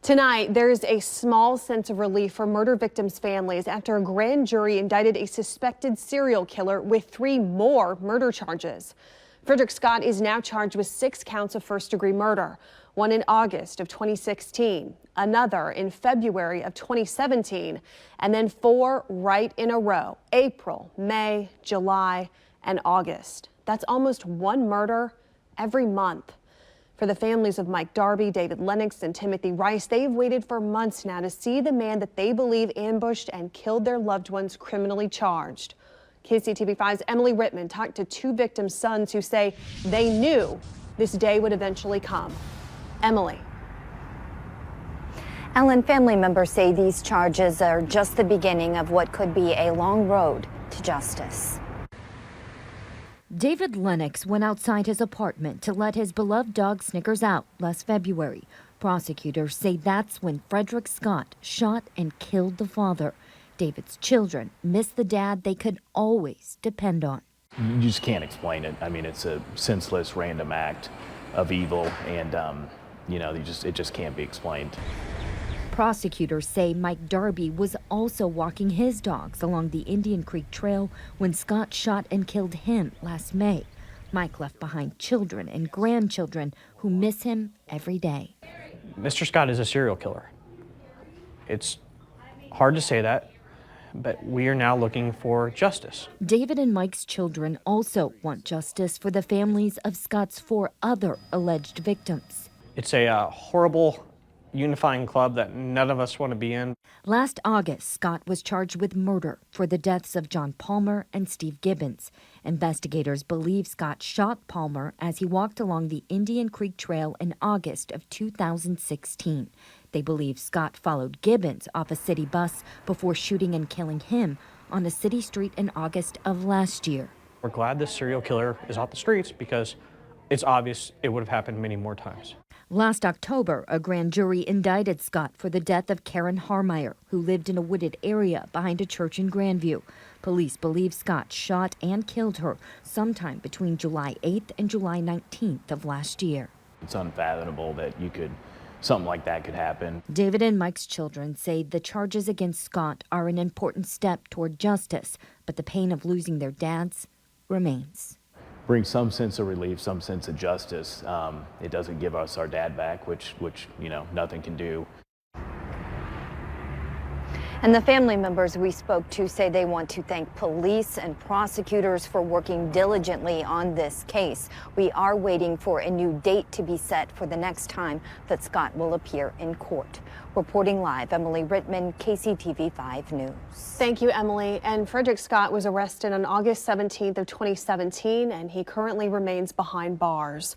Tonight, there's a small sense of relief for murder victims' families after a grand jury indicted a suspected serial killer with 3 more murder charges. Fredrick Scott is now charged with 6 counts of first-degree murder, one in August of 2016, another in February of 2017, and then 4 right in a row: April, May, July, and August. That's almost 1 murder every month. For the families of Mike Darby, David Lennox, and Timothy Rice, they've waited for months now to see the man that they believe ambushed and killed their loved ones criminally charged. KCTV5's Emily Rittman talked to 2 victims' sons who say they knew this day would eventually come. Emily. Ellen, family members say these charges are just the beginning of what could be a long road to justice. David Lennox went outside his apartment to let his beloved dog Snickers out last February. Prosecutors say that's when Fredrick Scott shot and killed the father. David's children miss the dad they could always depend on. You just can't explain it. I mean, it's a senseless, random act of evil, and it just can't be explained. Prosecutors say Mike Darby was also walking his dogs along the Indian Creek Trail when Scott shot and killed him last May. Mike left behind children and grandchildren who miss him every day. Mr. Scott is a serial killer. It's hard to say that, but we are now looking for justice. David and Mike's children also want justice for the families of Scott's 4 other alleged victims. It's a horrible, unifying club that none of us want to be in. Last August, Scott was charged with murder for the deaths of John Palmer and Steve Gibbons. Investigators believe Scott shot Palmer as he walked along the Indian Creek Trail in August of 2016. They believe Scott followed Gibbons off a city bus before shooting and killing him on a city street in August of last year. We're glad this serial killer is off the streets because it's obvious it would have happened many more times. Last October, a grand jury indicted Scott for the death of Karen Harmeyer, who lived in a wooded area behind a church in Grandview. Police believe Scott shot and killed her sometime between July 8th and July 19th of last year. It's unfathomable that something like that could happen. David and Mike's children say the charges against Scott are an important step toward justice, but the pain of losing their dads remains. Bring some sense of relief, some sense of justice. It doesn't give us our dad back, which nothing can do. And the family members we spoke to say they want to thank police and prosecutors for working diligently on this case. We are waiting for a new date to be set for the next time that Scott will appear in court. Reporting live, Emily Rittman, KCTV5 News. Thank you, Emily. And Fredrick Scott was arrested on August 17th of 2017, and he currently remains behind bars.